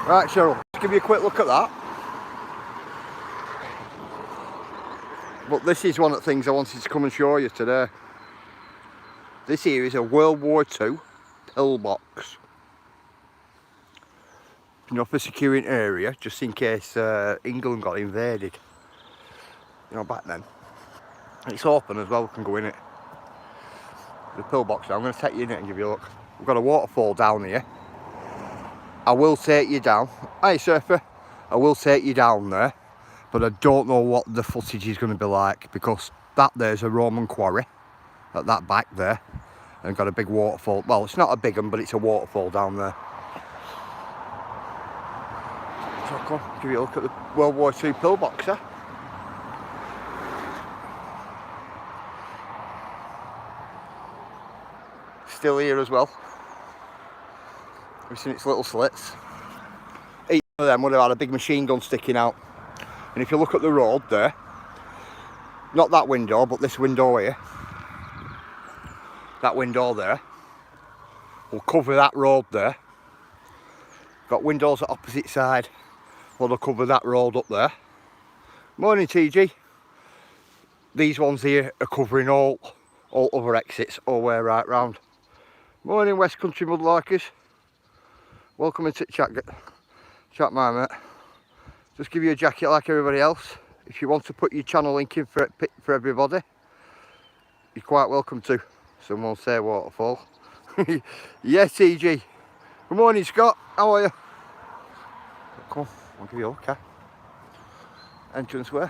Right, Cheryl, just give you a quick look at that. But this is one of the things I wanted to come and show you today. This here is a World War II pillbox. You know, for securing an area, just in case England got invaded. You know, back then. And it's open as well, we can go in it. The pillbox now, I'm going to take you in it and give you a look. We've got a waterfall down here. I will take you down. Hey surfer, I will take you down there. But I don't know what the footage is going to be like, because that there's a Roman quarry at that back there. And got a big waterfall. Well, it's not a big one, but it's a waterfall down there. So come on, give you a look at the World War II pillbox there. Still here as well. We've seen its little slits. Each one of them would have had a big machine gun sticking out. And if you look at the road there, not that window, but this window here, that window there, will cover that road there. Got windows at opposite side, well, they'll cover that road up there. Morning, TG. These ones here are covering all other exits all the way right round. Morning, West Country Mudlarkers. Welcome into the chat, my mate. Just give you a jacket like everybody else. If you want to put your channel link in for everybody, you're quite welcome to. Someone say waterfall. Yes, TG. Good morning, Scott. How are you? Come on, I'll give you a look, entrance way.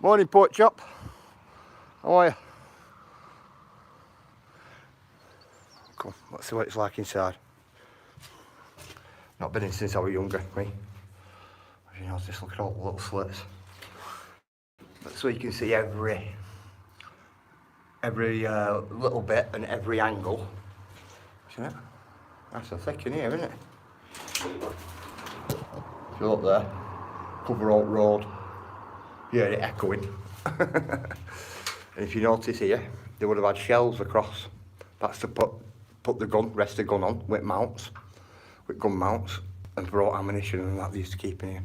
Morning, Pork Chop. How are you? Come on, let's see what it's like inside. Not been in since I was younger, me. You know, just look at all the little slits. So you can see every little bit and every angle. See it? That's a thick in here, isn't it? If you look there, cover out road. You hear it echoing. And if you notice here, they would have had shelves across. That's to put the gun, rest the gun on with mounts, with gun mounts, and brought ammunition and that they used to keep in here.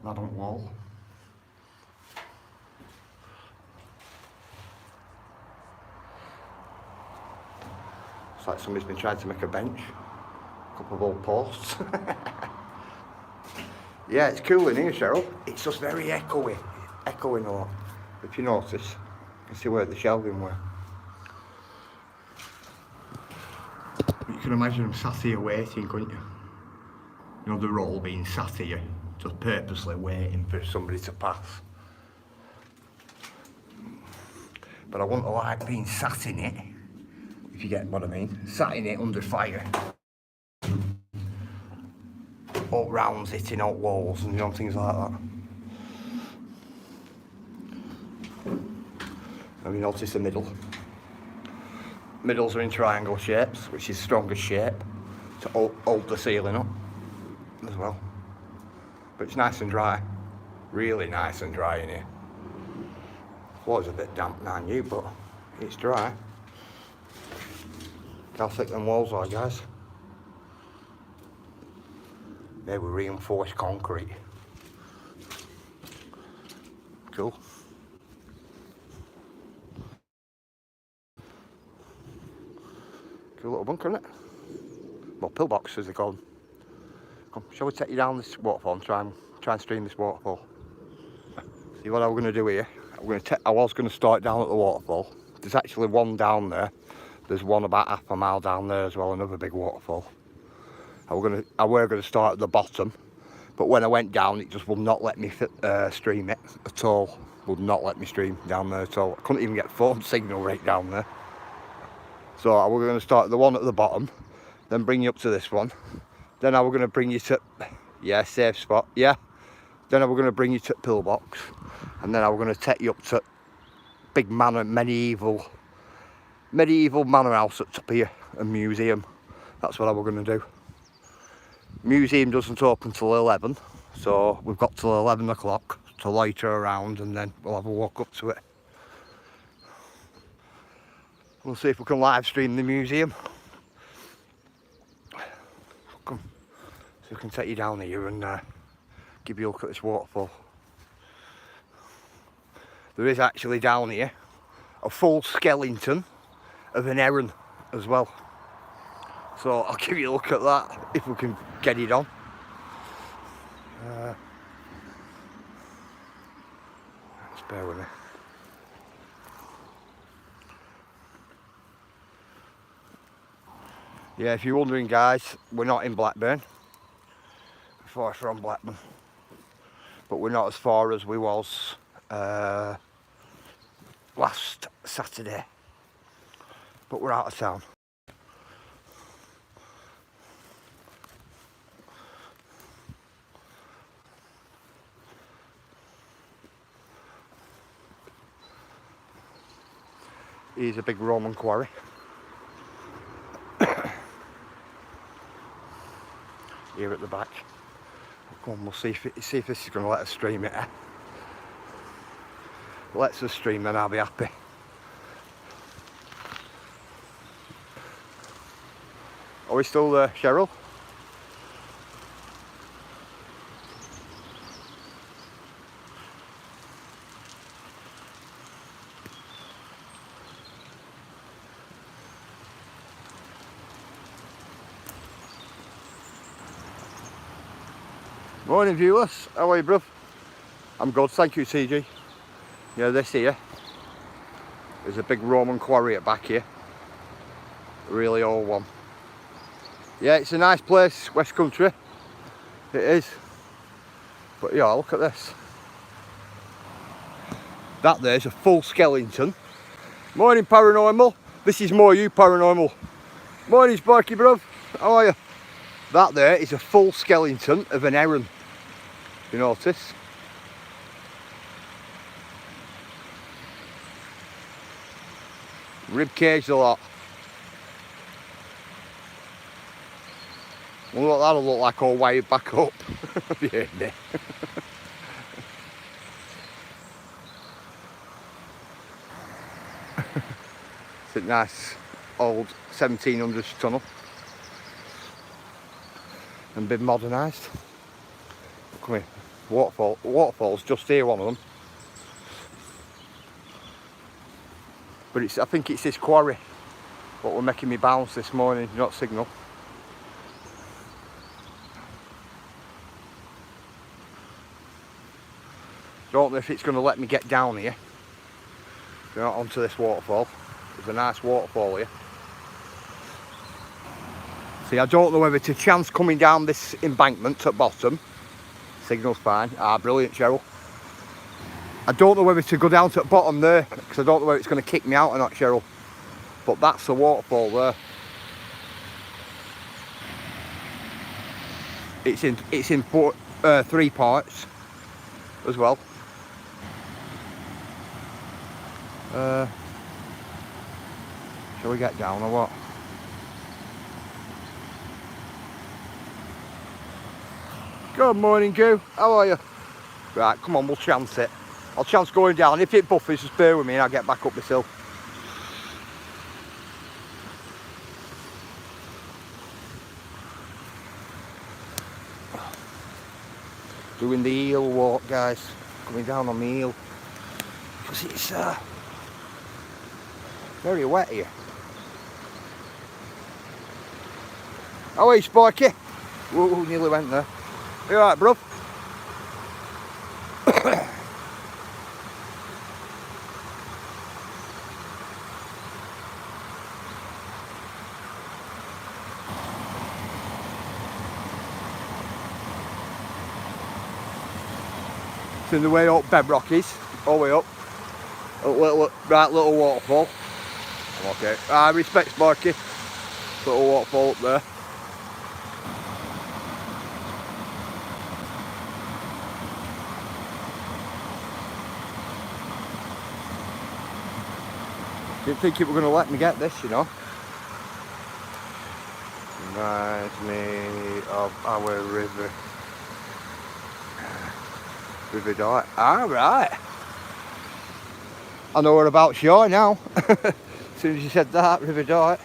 That on wall. It's like somebody's been trying to make a bench. A couple of old posts. Yeah, it's cool in here, Cheryl. It's just very echoey a lot. If you notice, you can see where the shelving were. You can imagine them sat here waiting, couldn't you? You know, the roll being sat here, just purposely waiting for somebody to pass. But I wouldn't like being sat in it, if you get what I mean. Sat in it under fire. All rounds hitting out walls and you know, things like that. Have you noticed the middle? Middles are in triangle shapes, which is strongest shape to hold the ceiling up as well. But it's nice and dry, really nice and dry in here. Floor's a bit damp now, you, but it's dry. Look how thick them walls are, guys. They were reinforced concrete. Cool. Cool little bunker, isn't it? Well, pillbox as they call them. Come, shall we take you down this waterfall and try and stream this waterfall? See what I'm going to do here. I was going to start down at the waterfall. There's actually one down there. There's one about half a mile down there as well, another big waterfall. I were going to start at the bottom, but when I went down, it just would not let me stream it at all. Would not let me stream down there at all. I couldn't even get phone signal right down there. So I was going to start at the one at the bottom, then bring you up to this one. Then I was going to bring you to, yeah, safe spot, yeah. Then I was going to bring you to pillbox, and then I was going to take you up to big manor, medieval manor house at top here, a museum. That's what I was going to do. Museum doesn't open till 11, so we've got till 11 o'clock to loiter around and then we'll have a walk up to it. We'll see if we can live stream the museum. Come, so we can take you down here and give you a look at this waterfall. There is actually down here a full skeleton of an heron as well. So I'll give you a look at that if we can get it on. Just bear with me. Yeah, if you're wondering guys, we're not in Blackburn. We're far from Blackburn. But we're not as far as we was last Saturday. But we're out of town. Here's a big Roman quarry. Here at the back. Come on, we'll see if this is going to let us stream it. Lets us stream, then I'll be happy. Are we still there, Cheryl? Morning viewers, how are you bruv? I'm good, thank you TG. Yeah, this here is a big Roman quarry at back here. A really old one. Yeah, it's a nice place, West Country. It is. But yeah, look at this. That there's a full skeleton. Morning Paranormal. This is more you Paranormal. Morning Sparky bruv, how are you? That there is a full skeleton of an heron. You notice? Rib cage a lot. Well, what that'll look like all wired back up. Yeah, it's a nice old 1700s tunnel. And been modernised. Come here. Waterfall's just here, one of them. But I think it's this quarry what were making me bounce this morning, not signal. Don't know if it's going to let me get down here. Not onto this waterfall. There's a nice waterfall here. See, I don't know whether to chance coming down this embankment at bottom. Signal's fine. Ah, brilliant, Cheryl. I don't know whether to go down to the bottom there, because I don't know whether it's going to kick me out or not, Cheryl. But that's the waterfall there. It's in 3 parts as well. Shall we get down or what? Good morning, Goo. How are you? Right, come on, we'll chance it. I'll chance going down. If it buffers, just bear with me and I'll get back up this hill. Doing the heel walk, guys. Coming down on the heel. Because it's very wet here. How are you, Sparky? Whoa, nearly went there. You alright, bruv? It's in the way up Bedrock is, all the way up. Right little waterfall. Okay, I respect Sparky. Little waterfall up there. Didn't think it were going to let me get this, you know. Reminds me of our river. River Dart. Alright. I know whereabouts you are now. soon as you said that, River Dart.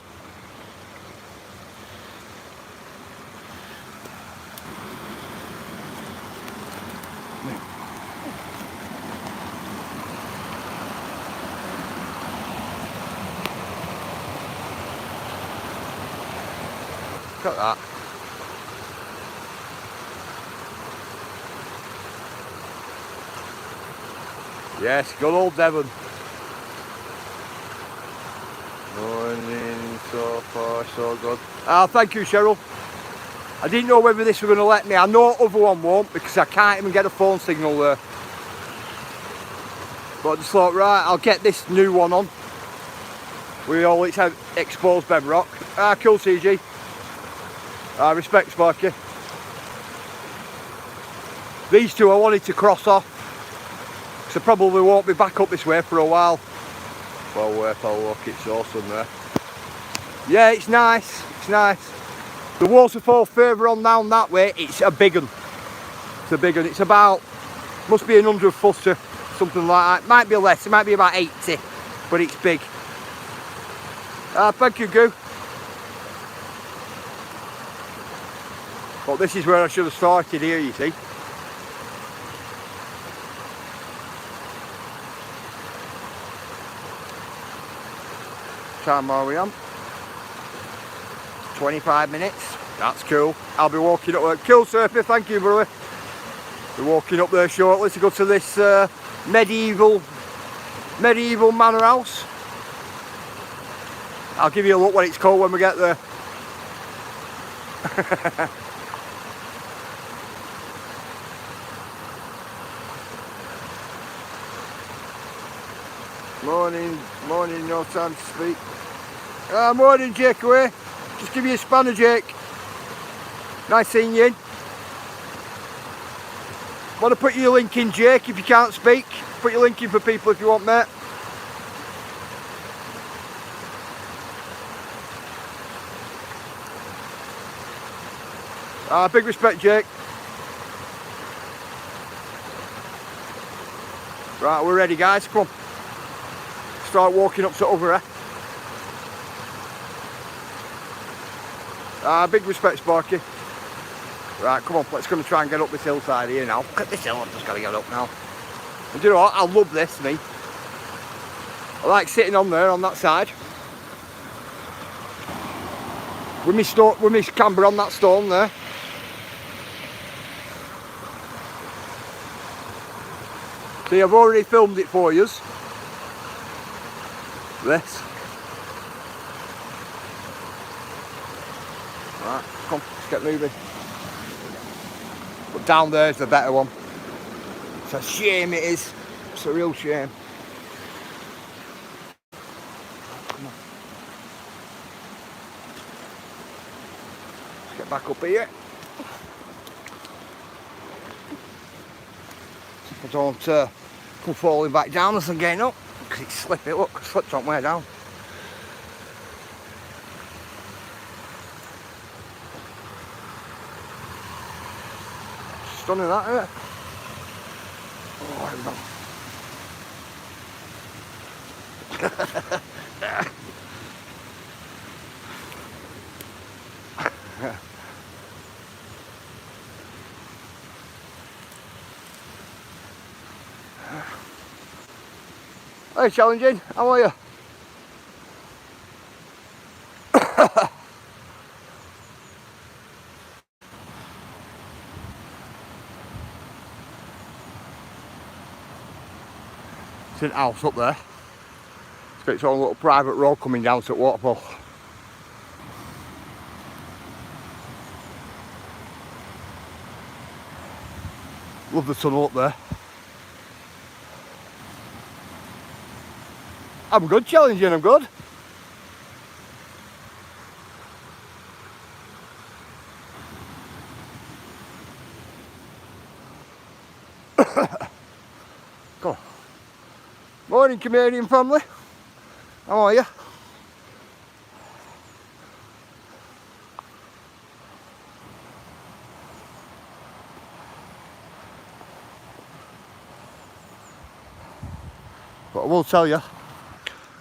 Look at that. Yes, good old Devon. Morning, so far so good. Thank you, Cheryl. I didn't know whether this were going to let me. I know other one won't because I can't even get a phone signal there. But I just thought, right, I'll get this new one on. We always have exposed bedrock. Cool, CG. Respect, Sparky. These two I wanted to cross off. So probably won't be back up this way for a while. Well, look, it's awesome there. Yeah, it's nice. It's nice. The waterfall further on down that way, it's a big one. It's a big one. It's about, must be 100 footer, something like that. Might be less, it might be about 80, but it's big. Thank you, Goo. But this is where I should have started here, you see. Time are we on? 25 minutes. That's cool. I'll be walking up there. Cool, Surfer. Thank you, brother. We're walking up there shortly to go to this medieval manor house. I'll give you a look what it's called when we get there. Morning, no time to speak. Morning, Jake away. Just give you a spanner, Jake. Nice seeing you. Want to put your link in, Jake, if you can't speak. Put your link in for people if you want, mate. Big respect, Jake. Right, we're ready, guys. Come on. Start walking up to over here. Big respect, Sparky. Right, come on, let's go and try and get up this hillside here now. Look at this hill, I've just got to get up now. And do you know what, I love this, me. I like sitting on there, on that side. With my camber on that stone there. See, I've already filmed it for you. This. Right, come, let's get moving. But down there's the better one. It's a shame it is. It's a real shame. Come on. Let's get back up here. I don't come falling back down as I'm getting up. Because it's slippy, look, it slips on way down. Stunning that, isn't it? Oh, hang on. Hey, challenging, how are you? It's an house up there. It's got its own little private road coming down to the waterfall. Love the tunnel up there. I'm good, challenging, I'm good. Come on. Morning, Canadian family. How are you? But I will tell you,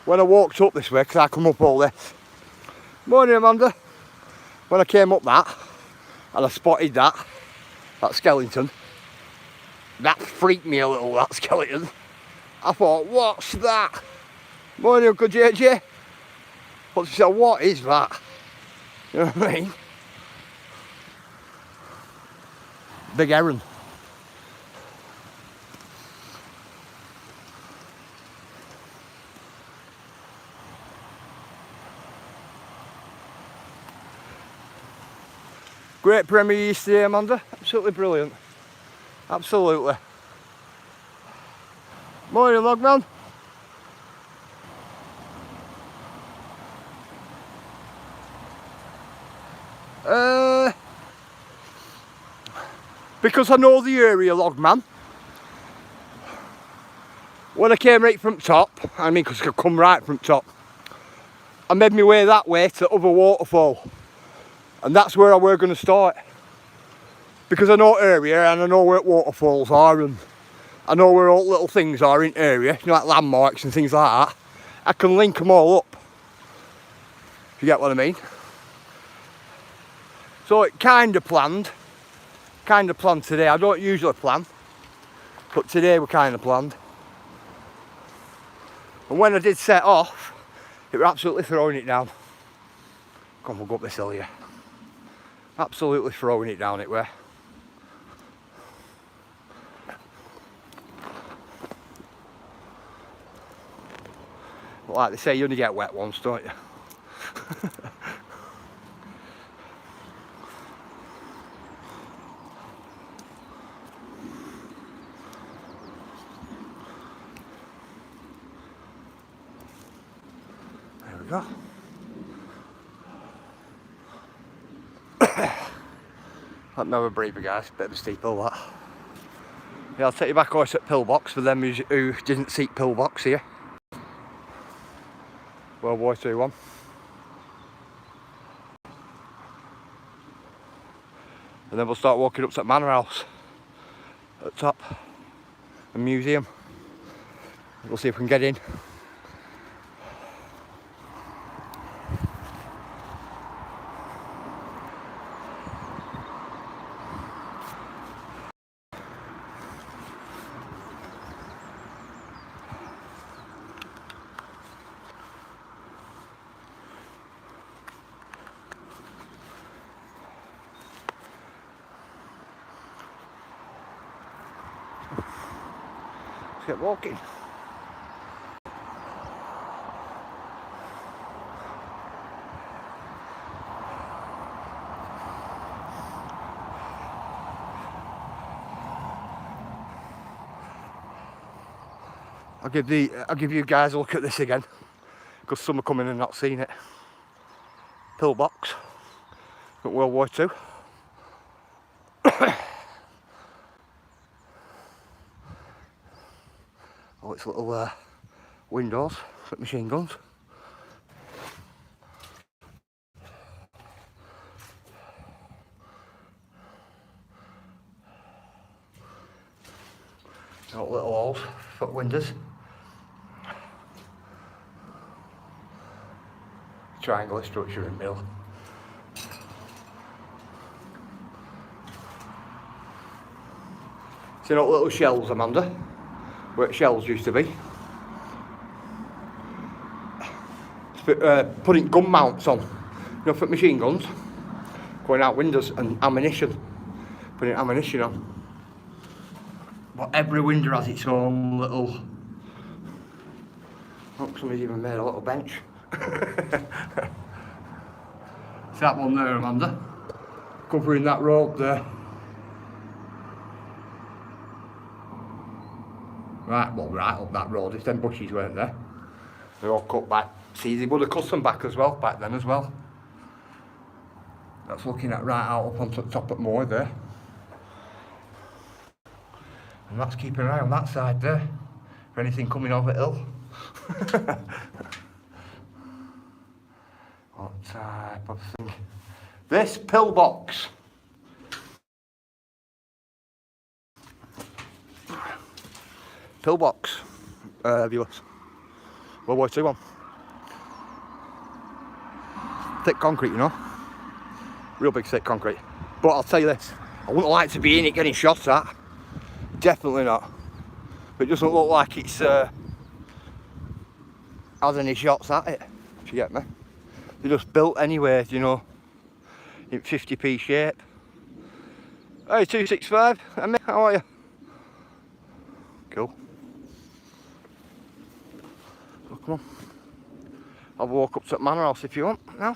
when I walked up this way, because I come up all this. Morning, Amanda. When I came up that, and I spotted that skeleton, that freaked me a little, that skeleton. I thought, what's that? Morning, Uncle JJ. What is that? You know what I mean? Big heron. Great premiere yesterday, Amanda. Absolutely brilliant. Absolutely. Morning, Logman. Because I know the area, Logman. When I came right from top, I mean, because I could come right from top, I made my way that way to the other waterfall. And that's where I were going to start. Because I know area and I know where waterfalls are and I know where all little things are in area, you know, like landmarks and things like that. I can link them all up. If you get what I mean. So it kind of planned today. I don't usually plan, but today we kind of planned. And when I did set off, it was absolutely throwing it down. Come on, we'll go up this hill here. Absolutely throwing it down it were. But like they say, you only get wet once, don't you? There we go. Let me have a breather, guys. Bit of a steep hill, that. Yeah, I'll take you back horse at Pillbox for them who didn't seek Pillbox here. World War II one. And then we'll start walking up to the Manor House at the top. The museum. We'll see if we can get in. Let's get walking. I'll give you guys a look at this again, because some are coming and not seen it. Pillbox at World War II. Oh, it's little windows for machine guns. Got little holes for windows. Triangular structure in the middle. See that little shells, Amanda? Where shells used to be. Putting gun mounts on, you know, for machine guns. Going out windows and ammunition. Putting ammunition on. But every window has its own little... Oh, somebody's even made a little bench. See that one there, Amanda? Covering that road there. Right up that road, if them bushes weren't there. They're all cut back. See, they would have cut them back as well, back then as well. That's looking at right out up onto the top of Moor there. And that's keeping an eye on that side there, for anything coming over the hill. What type of thing? This pillbox. Pillbox, viewers. World War II one. thick concrete, you know. Real big thick concrete. But I'll tell you this, I wouldn't like to be in it getting shot at. Definitely not. It doesn't look like it's has any shots at it, if you get me. They're just built anyway, you know, in 50p shape. Hey, 265, Emmy, how are you? Cool. So come on. I'll walk up to the manor house if you want now.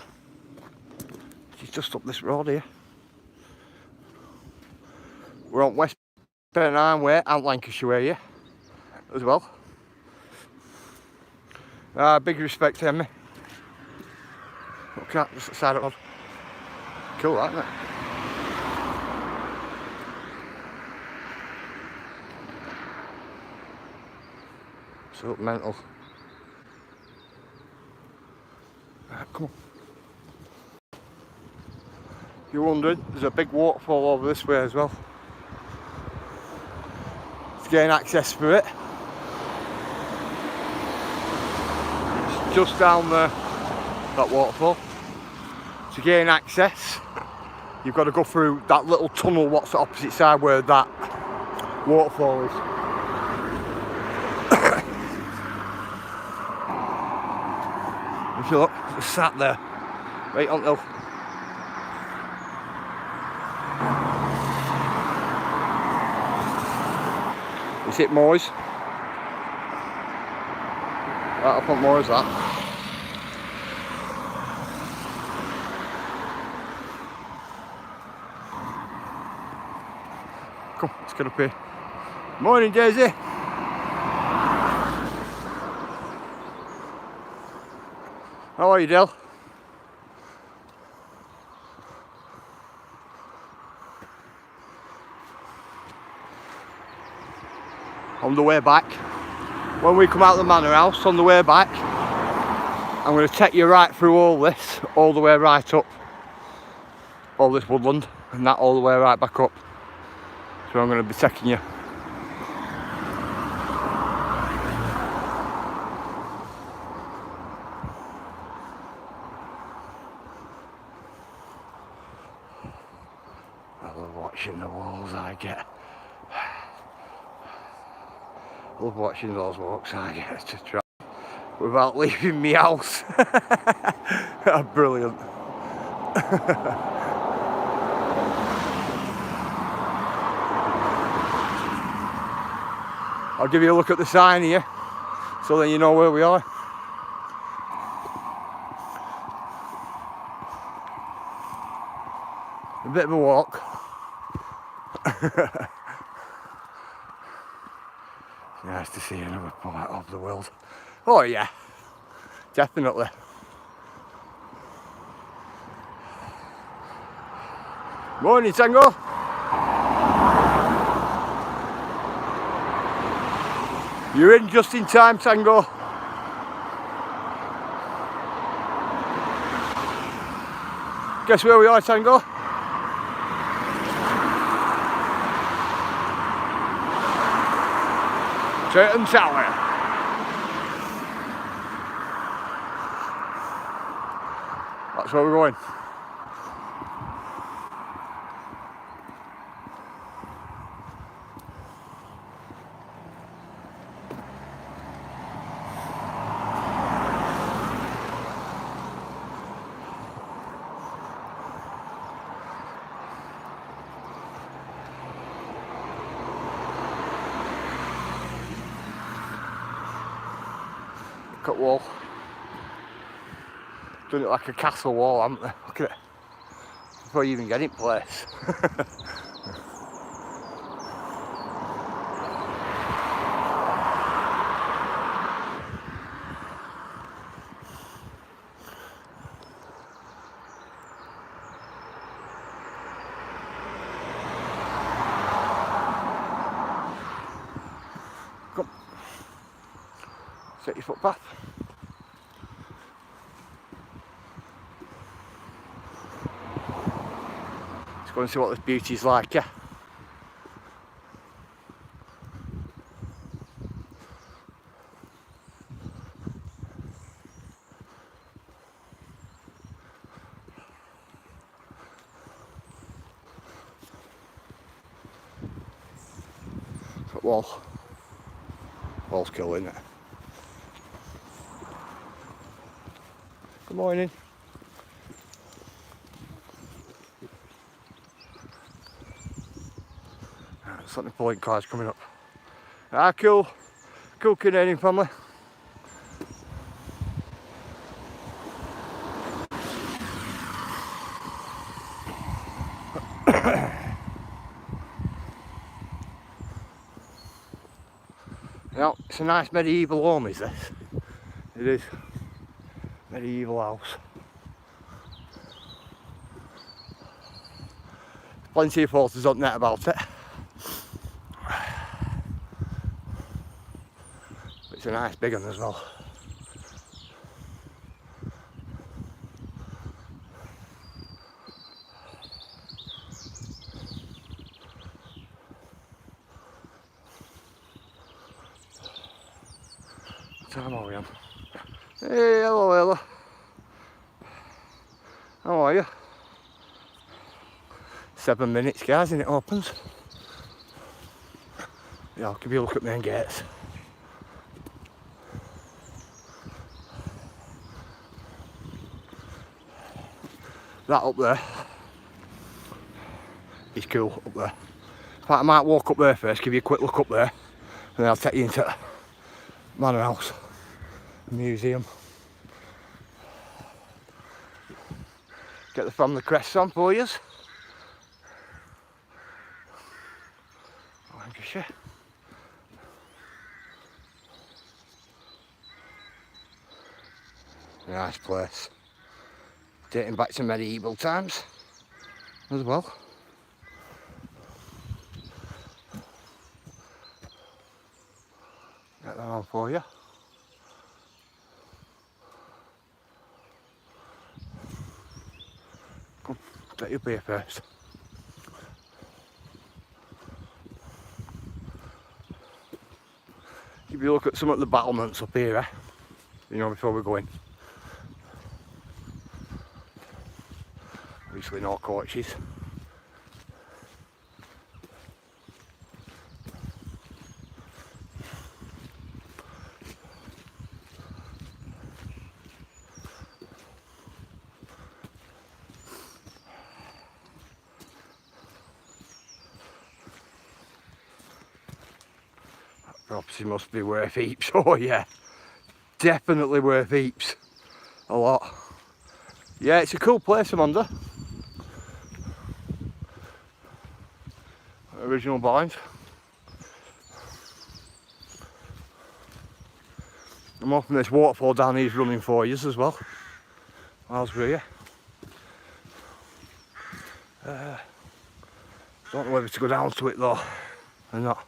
She's just up this road here. We're on West Bernine Way and Lancashire Way here as well. Big respect to Emmy. Look at just the side of the road. Cool, that, isn't it? So mental. Come on. You're wondering, there's a big waterfall over this way as well. To gain access for it. It's just down there, that waterfall. To gain access, you've got to go through that little tunnel what's the opposite side where that waterfall is. If you look, it's sat there, right on the hill. Is it Moors? Right up on Moors, that. Come, let's get up here. Morning, Daisy. How are you, Dale? On the way back, when we come out of the manor house, on the way back, I'm going to take you right through all this, all the way right up, all this woodland, and that all the way right back up. So I'm going to be taking you. I love watching the walls I get. I love watching those walks I get to try without leaving me house. Brilliant. I'll give you a look at the sign here, so then you know where we are. A bit of a walk. Nice to see another part of the world. Oh yeah, definitely. Morning, Tango. You're in just in time, Tango. Guess where we are, Tango? Turton Tower. That's where we're going. Look at wall. Done it like a castle wall, haven't they? Look at it. Before you even get in place. Come. Set your footpath. Let's go and see what this beauty's like, yeah. Wall. Wall's cool, isn't it? Good morning. Something pulling cars coming up. Ah, cool. Cool Canadian family. Well, it's a nice medieval home, is this? It is. Medieval house. Plenty of photos on net about it. It's a nice big one as well. What time are we on? Hey, hello, hello. How are you? 7 minutes, guys, and it opens. Yeah, I'll give you a look at main gates. That up there is cool up there. In fact, I might walk up there first, give you a quick look up there, and then I'll take you into Manor House Museum. Get the family crests on for you. Lancashire. Nice place. Dating back to medieval times as well. Get that on for you. Come, take your beer first. Give you a look at some of the battlements up here, you know, before we go in. Obviously no coaches. Property must be worth heaps. Oh yeah, definitely worth heaps. A lot. Yeah, it's a cool place, Amanda. Original blinds. I'm hoping this waterfall down here is running for you as well. Miles Greer. Don't know whether to go down to it though, or not.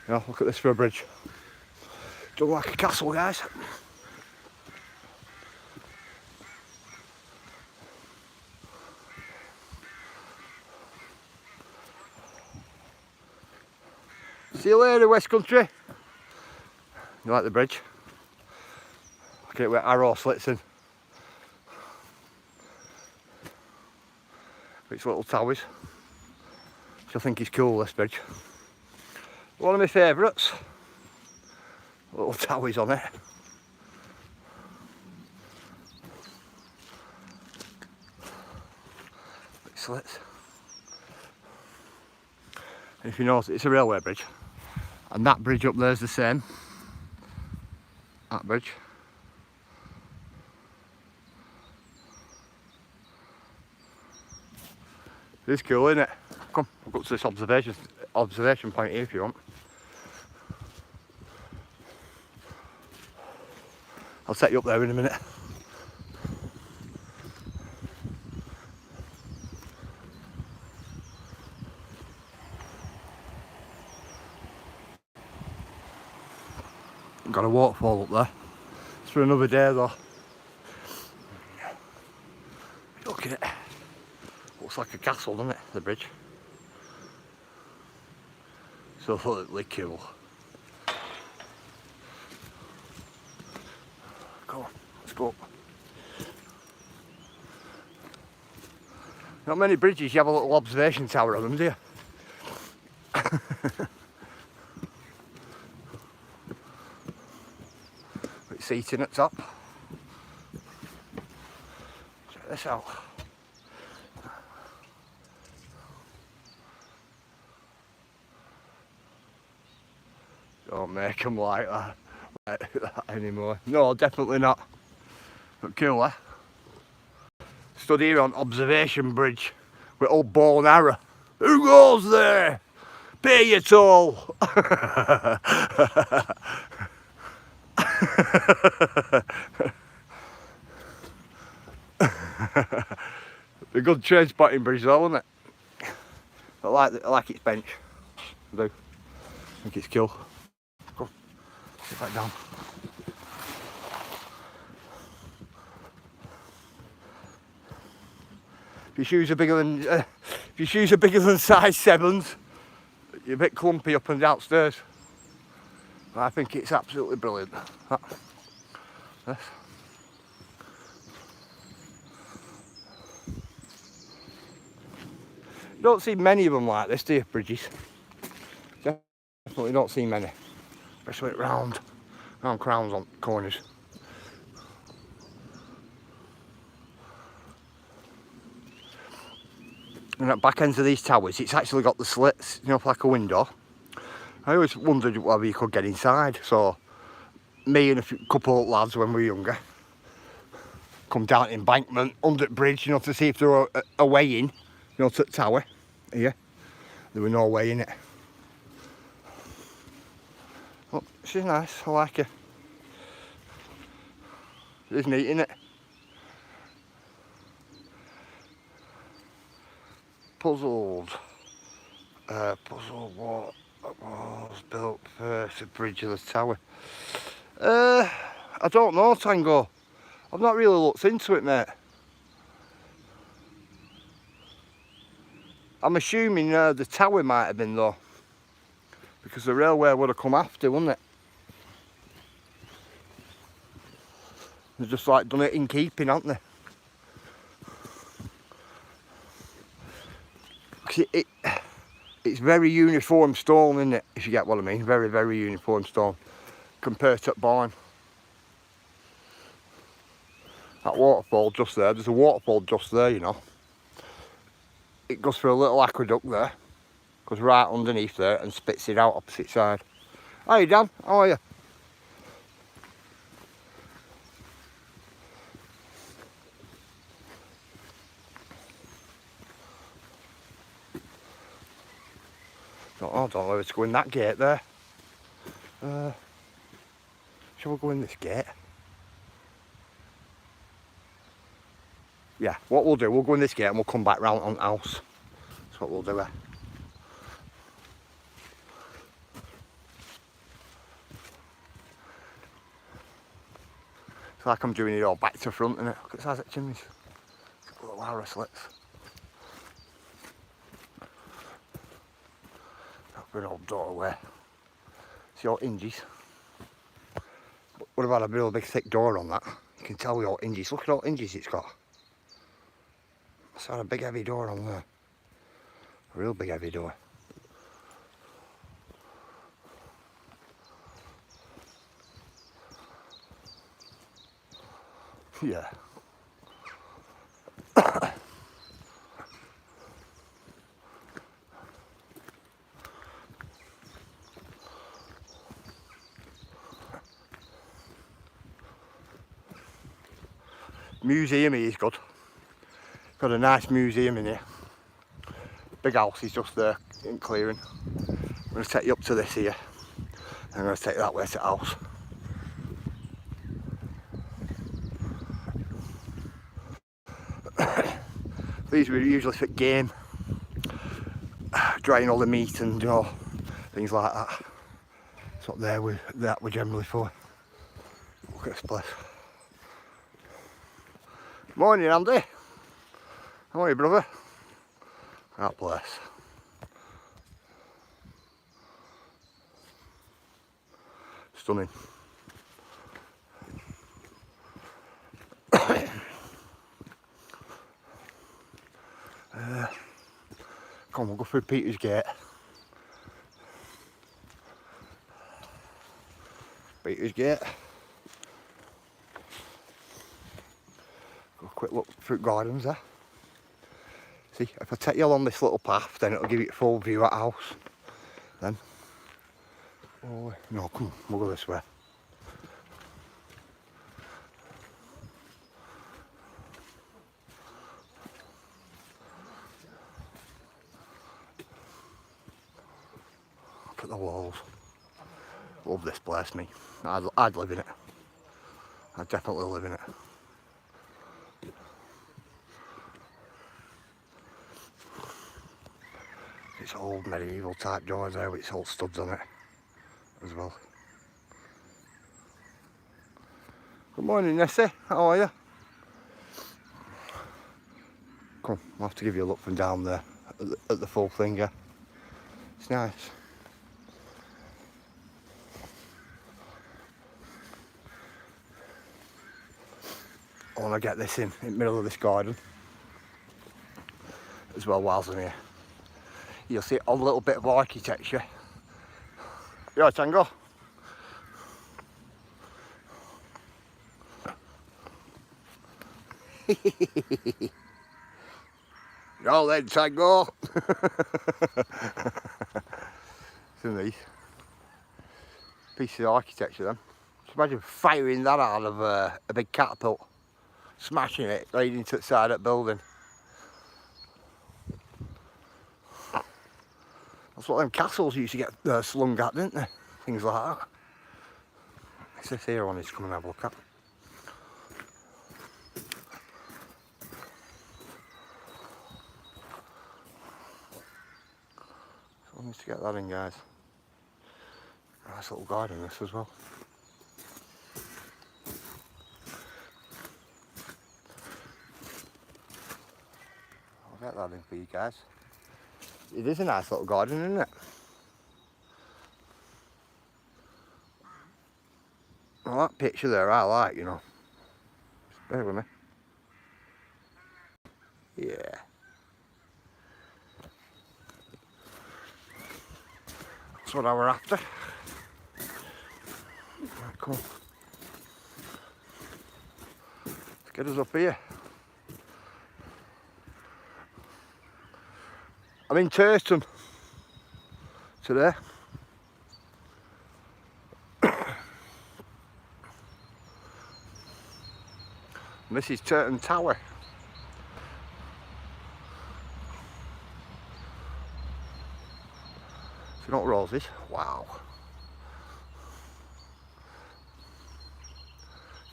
Yeah, look at this for a bridge. Don't like a castle, guys. See you later, West Country. You like the bridge? Look at it with arrow slits in. Its little towers. Which I think is cool, this bridge. One of my favourites. Little towers on it. Big slits. And if you notice, it's a railway bridge. And that bridge up there is the same. That bridge. It's cool, isn't it? Come, we'll go to this observation point here if you want. I'll set you up there in a minute. Got a waterfall up there. It's for another day though. Look at it. Looks like a castle, doesn't it? The bridge. So totally cool. Come on, let's go up. Not many bridges you have a little observation tower on them, do you? With seating at top. Check this out. Don't make them like that anymore. No, definitely not. But cool, eh? Stood here on observation bridge with old bow and arrow. Who goes there? Pay your toll. A good train spotting bridge though, isn't it? I like its bench. I do. I think it's cool. Go, sit back down. If your shoes are bigger than size 7s, you're a bit clumpy up and downstairs. I think it's absolutely brilliant. This. You don't see many of them like this, do you, bridges? Definitely don't see many. Especially round crowns on corners. And at back ends of these towers, it's actually got the slits, you know, like a window. I always wondered whether you could get inside. So, me and a couple of lads when we were younger, come down the embankment, under the bridge, you know, to see if there were a way in, you know, to the tower. Here, there were no way in it. Oh, she's nice, I like her. She's neat, innit? Puzzled. Puzzled what was built first, the bridge of the tower. I don't know, Tango. I've not really looked into it, mate. I'm assuming the tower might have been though, because the railway would have come after, wouldn't it? They've just like done it in keeping, haven't they? It's very uniform stone, isn't it? If you get what I mean, very, very uniform stone compared to Bourne. That waterfall just there, there's a waterfall just there, you know. It goes through a little aqueduct there, goes right underneath there and spits it out opposite side. Hi Dan, how are you? I don't know whether to go in that gate there. Shall we go in this gate? Yeah, what we'll do, we'll go in this gate and we'll come back round on the house. That's what we'll do here. It's like I'm doing it all back to front, innit? Look at the size of the chimneys. Little arrow slits. An old doorway. See all hinges. What about a real big thick door on that? You can tell with all hinges. Look at all hinges it's got. It's got a big heavy door on there. A real big heavy door. Yeah. Museum here is good. Got a nice museum in here. Big house is just there in clearing. I'm going to take you up to this here. I'm going to take you that way to the house. These were usually for game, drying all the meat and, you know, things like that. That's what that were generally for. Look at this place. Morning, Andy. How are you, brother? That place. Stunning. Come on, we'll go through Peter's Gate. Peter's Gate. Go a quick look through gardens there. See, if I take you along this little path, then it'll give you a full view at the house. Then, oh no, come on, we'll go this way. Look at the walls. Love this place, me. I'd live in it. I'd definitely live in it. It's old medieval type doors there with its old studs on it as well. Good morning, Nessie. How are you? Come on, I'll have to give you a look from down there at the full thing, yeah. It's nice. I want to get this in the middle of this garden as well whilst I'm here. You'll see a little bit of architecture. You alright, Tango? No then, Tango. It's a nice piece of architecture then. Just imagine firing that out of a big catapult, smashing it right into the side of the building. That's what them castles used to get slung at, didn't they? Things like that. What's this here on? Is come and have a look at. So I need to get that in, guys. Nice little garden this as well. I'll get that in for you guys. It is a nice little garden, isn't it? Well, that picture there I like, you know. Just bear with me. Yeah. That's what I were after. Right, come on. Let's get us up here. I'm in Turton today. And this is Turton Tower. So not roses. Wow.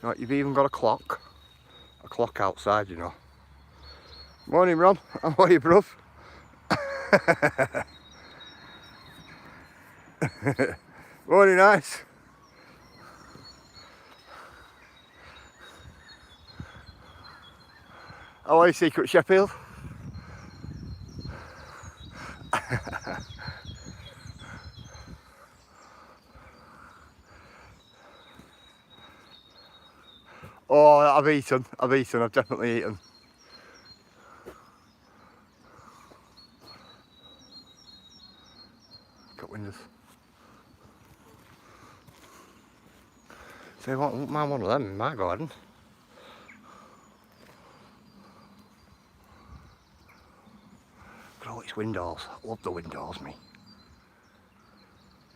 You know, you've even got a clock outside, you know. Morning, Ron. How are you, bruv? Morning, nice. How are you, Secret Sheffield? Oh, I've definitely eaten. Got windows. So I wouldn't mind one of them in my garden. Look at all its windows. I love the windows, me.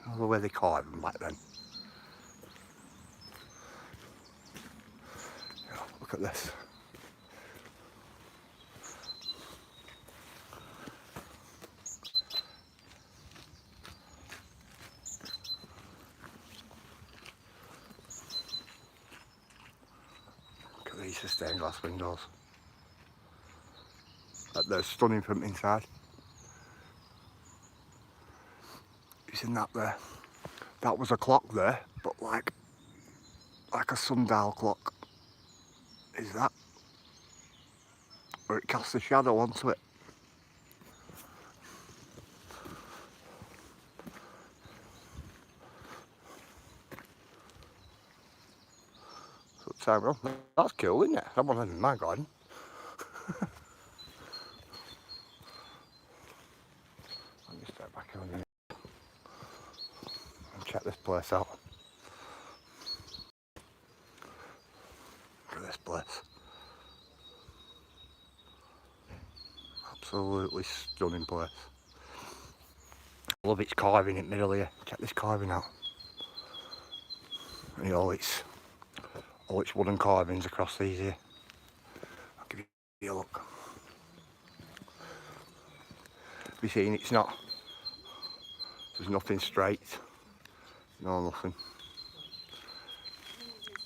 I love the way they carved them back then. Yeah, look at this. Look at these stained glass windows. They're stunning from inside. You seen that there? That was a clock there, but like a sundial clock. Is that? Or it casts a shadow onto it. So time wrong. That's cool, isn't it? That one in my garden. place out. Look at this place. Absolutely stunning place. I love its carving in the middle here. Check this carving out. And all its wooden carvings across these here. I'll give you a look. You've seen it's not. There's nothing straight. No, nothing.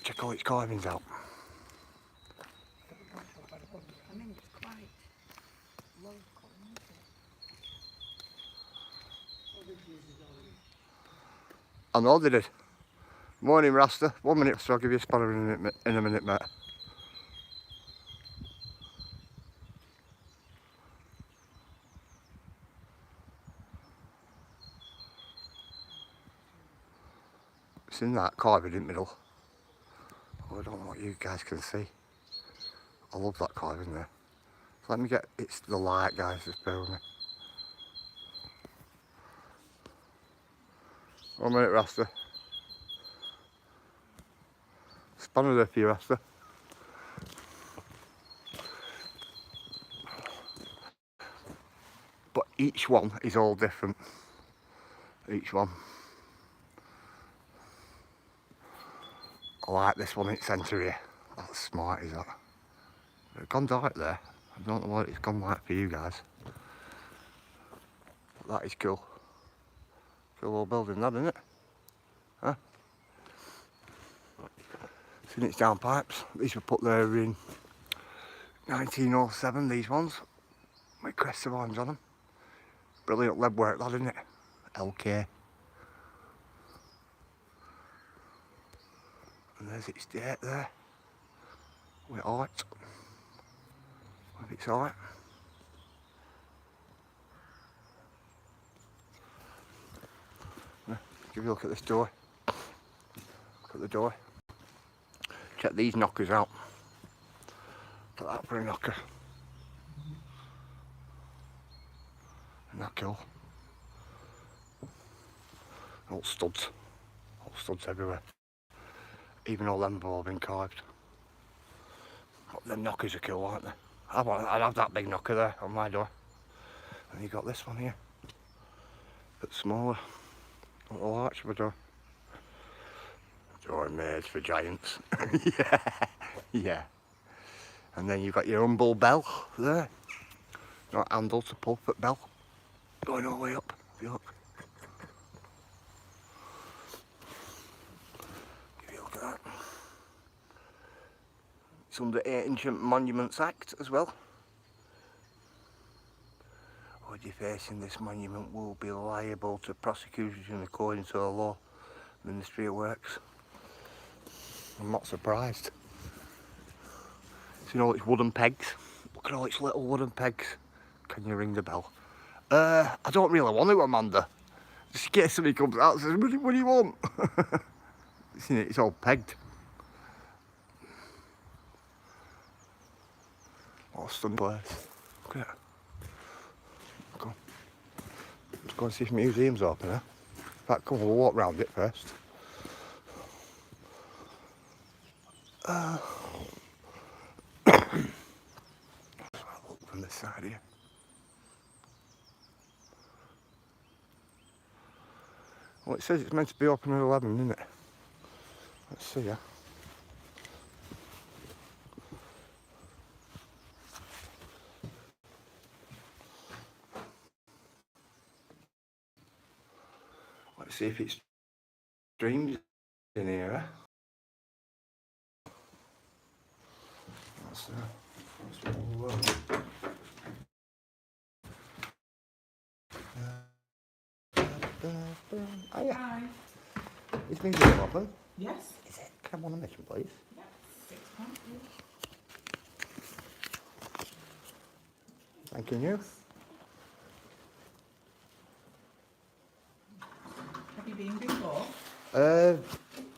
Check all its carvings out. I mean, it's quite local, isn't it? I know they did. Morning, Rasta. 1 minute, so I'll give you a spanner in a minute, mate. It's in that carving in the middle. Oh, I don't know what you guys can see. I love that carving there. So let me get, it's the light, guys, just bear with me. 1 minute, Rasta. Spanner there for you, Rasta. But each one is all different. Each one. I like this one in the centre here. That's smart, is that? It's gone dark there. I don't know what it's gone like for you guys. But that is cool. Cool little building, that, isn't it? Huh? Seen its downpipes. These were put there in 1907, these ones. With crests of orange on them. Brilliant lead work, that, isn't it? LK. And there's its date there. With art. With its art. Give you a look at this door. Look at the door. Check these knockers out. Look at that for a knocker. Isn't that cool? All studs. All studs everywhere. Even all them have all been carved. But them knockers are cool, aren't they? I'd have that big knocker there on my door. And you got this one here. A bit smaller. Little arch of a door. Door made for giants. Yeah, yeah. And then you've got your humble bell there. Not handle to pulpit bell. Going all the way up. If you look. Give you a look at that. It's under Ancient Monuments Act as well. Or defacing this monument will be liable to prosecution according to the law. Ministry of Works. I'm not surprised. See all its wooden pegs? Look at all its little wooden pegs. Can you ring the bell? I don't really want to, Amanda. Just in case somebody comes out and says, what do you want? See, it's all pegged. What a stunning place. Look at it. Come on. Let's go and see if the museum's open, huh? In fact, come on, we'll walk round it first. Let's have a look from this side here. Well, it says it's meant to be open at 11, isn't it? Let's see, yeah. Let's see if it's streamed in here. That's oh yeah. Hi. Is museum open? Yes. Is it? Can I have one admission, please? Yeah. £6. Thank you. Have you been before? A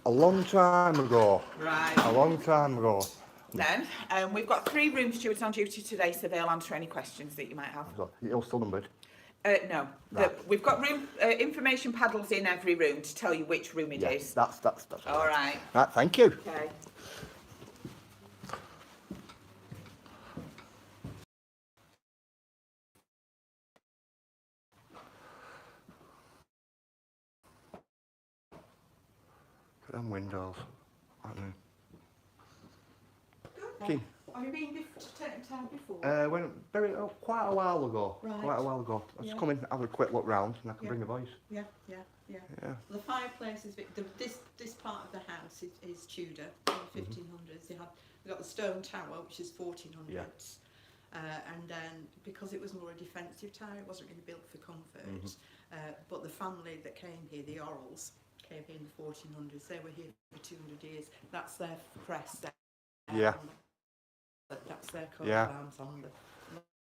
long time ago. Right. A long time ago. Then, we've got 3 room stewards on duty today, so they'll answer any questions that you might have. You're still numbered. No. Right. We've got room information paddles in every room to tell you which room it Yeah, is. that's All right. Right, thank you. Okay. Look at them windows. Mm. Have you been to town before? Quite a while ago. Right. Quite a while ago. I just Yeah. come in, have a quick look round, and I can Yeah. bring a voice. Yeah. Yeah. The fireplace is this part of the house is Tudor, 1500s. They got the stone tower, which is 1400s, Yeah. and then because it was more a defensive tower, it wasn't really built for comfort. But the family that came here, the Orrells, came here in the 1400s. They were here for 200 years. That's their crest. Yeah. That's their coat Yeah. of arms on the